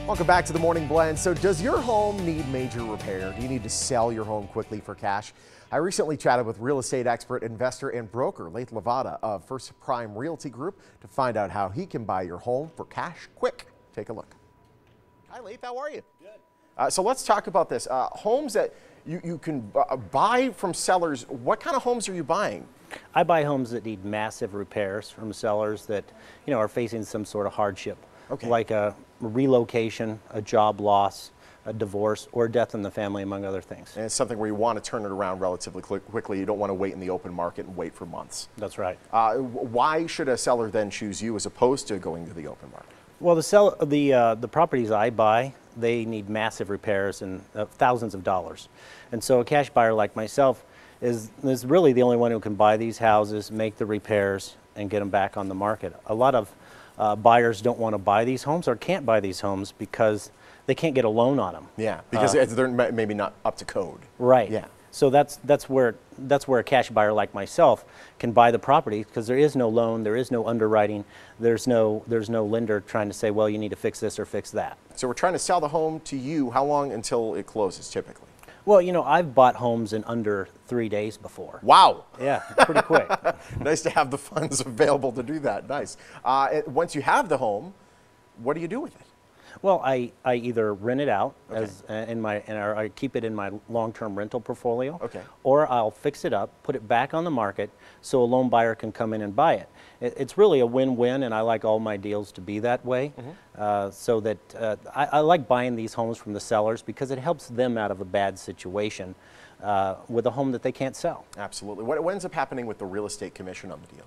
Welcome back to the Morning Blend. So does your home need major repair? Do you need to sell your home quickly for cash? I recently chatted with real estate expert, investor, and broker Lathe Lavada of First Prime Realty Group to find out how he can buy your home for cash quick. Take a look. Hi, Lathe. How are you? Good. So let's talk about this. Homes that you can buy from sellers. What kind of homes are you buying? I buy homes that need massive repairs from sellers that, are facing some sort of hardship. Okay. Like a relocation, a job loss, a divorce, or death in the family, among other things. And it's something where you want to turn it around relatively quickly. You don't want to wait in the open market and wait for months. That's right. Why should a seller then choose you as opposed to going to the open market? Well, the properties I buy, they need massive repairs and thousands of dollars. And so a cash buyer like myself is really the only one who can buy these houses, make the repairs, and get them back on the market. A lot of buyers don't want to buy these homes or can't buy these homes because they can't get a loan on them. Yeah, because they're maybe not up to code. Right. Yeah. So that's where a cash buyer like myself can buy the property, because there is no loan, there is no underwriting, there's no lender trying to say, well, you need to fix this or fix that. So we're trying to sell the home to you. How long until it closes typically? Well, I've bought homes in under 3 days before. Wow. Yeah, pretty quick. Nice to have the funds available to do that. Nice. Once you have the home, what do you do with it? Well, I either rent it out, Okay. I keep it in my long-term rental portfolio, Okay. or I'll fix it up, put it back on the market so a loan buyer can come in and buy it. It's really a win-win, and I like all my deals to be that way. So that I like buying these homes from the sellers because it helps them out of a bad situation with a home that they can't sell. Absolutely. What ends up happening with the real estate commission on the deal?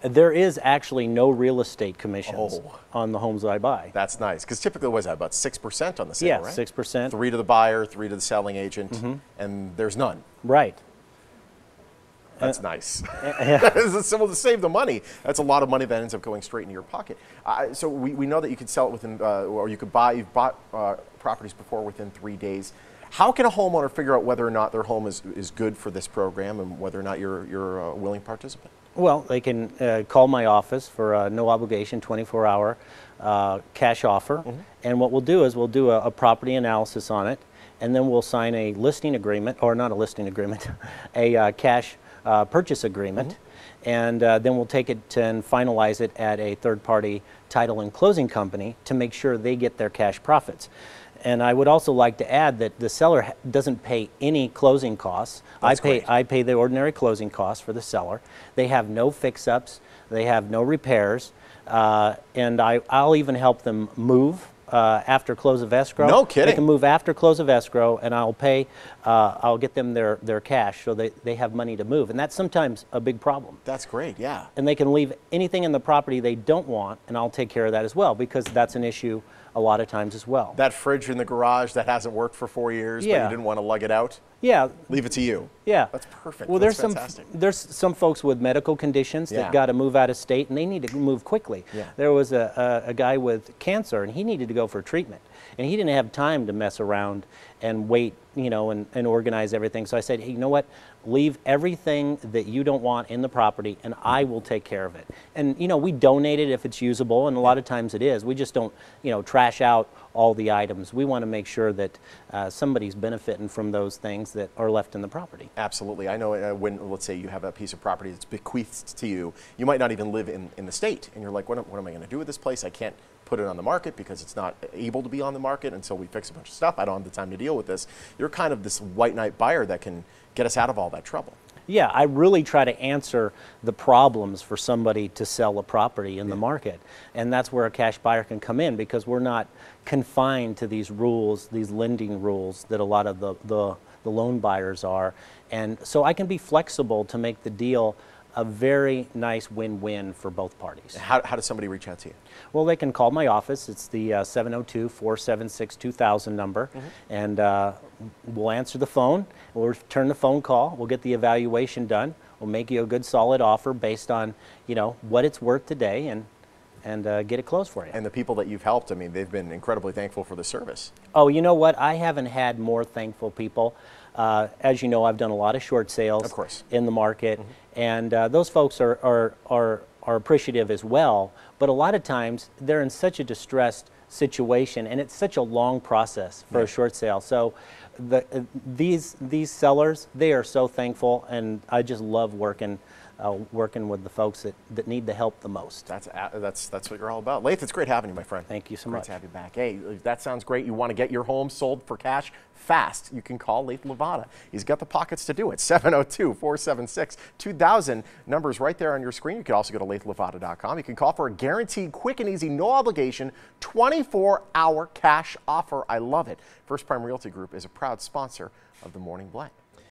There is actually no real estate commissions on the homes that I buy. That's nice, because typically, what is that, about 6% on the sale, Yeah, right? 6%. 3 to the buyer, 3 to the selling agent, and there's none. Right. That's nice. So to save the money, that's a lot of money that ends up going straight into your pocket. So we know that you could sell it within, or you've bought properties before within 3 days. How can a homeowner figure out whether or not their home is good for this program and whether or not you're a willing participant? Well, they can call my office for a no obligation 24-hour cash offer. And what we'll do is we'll do a property analysis on it, and then we'll sign a listing agreement, or not a listing agreement, a cash purchase agreement. And then we'll take it and finalize it at a third-party title and closing company to make sure they get their cash profits. And I would also like to add that the seller doesn't pay any closing costs. I pay the ordinary closing costs for the seller. They have no fix-ups. They have no repairs. And I'll even help them move after close of escrow. No kidding. They can move after close of escrow, and I'll get them their cash so they have money to move. And that's sometimes a big problem. That's great, yeah. And they can leave anything in the property they don't want, and I'll take care of that as well, because that's an issue a lot of times as well. That fridge in the garage that hasn't worked for 4 years, but you didn't want to lug it out? Yeah. Leave it to you. Yeah. That's perfect. Well, That's fantastic. there's some folks with medical conditions that got to move out of state, and they need to move quickly. Yeah. There was a guy with cancer, and he needed to go for treatment, and he didn't have time to mess around and wait, and organize everything. So I said, hey, you know what? Leave everything that you don't want in the property, and I will take care of it. And we donate it if it's usable, and a lot of times it is. We just don't trash out all the items. We want to make sure that somebody's benefiting from those things that are left in the property. Absolutely. I know when, let's say, you have a piece of property that's bequeathed to you, you might not even live in the state, and you're like, what am I going to do with this place? I can't put it on the market because it's not able to be on the market until we fix a bunch of stuff. I don't have the time to deal with this. You're kind of this white knight buyer that can get us out of all that trouble. Yeah, I really try to answer the problems for somebody to sell a property in the market. And that's where a cash buyer can come in, because we're not confined to these rules, these lending rules that a lot of the loan buyers are. And so I can be flexible to make the deal a very nice win-win for both parties. How does somebody reach out to you? Well, they can call my office. It's the 702-476-2000 number, and we'll answer the phone. We'll return the phone call. We'll get the evaluation done. We'll make you a good, solid offer based on what it's worth today, and get it closed for you. And the people that you've helped, I mean, they've been incredibly thankful for the service. Oh, you know what? I haven't had more thankful people. As you know, I've done a lot of short sales Of course. in the market, and those folks are appreciative as well. But a lot of times they're in such a distressed situation, and it's such a long process for a short sale. So these sellers, they are so thankful, and I just love working with the folks that need the help the most. That's what you're all about. Lathe, it's great having you, my friend. Thank you so Great much. to have you back. Hey, that sounds great. You want to get your home sold for cash fast, you can call Lathe Lavada. He's got the pockets to do it. 702-476-2000. Numbers right there on your screen. You can also go to lathelavada.com. You can call for a guaranteed, quick and easy, no obligation, 24-hour cash offer. I love it. First Prime Realty Group is a proud sponsor of the Morning Blend.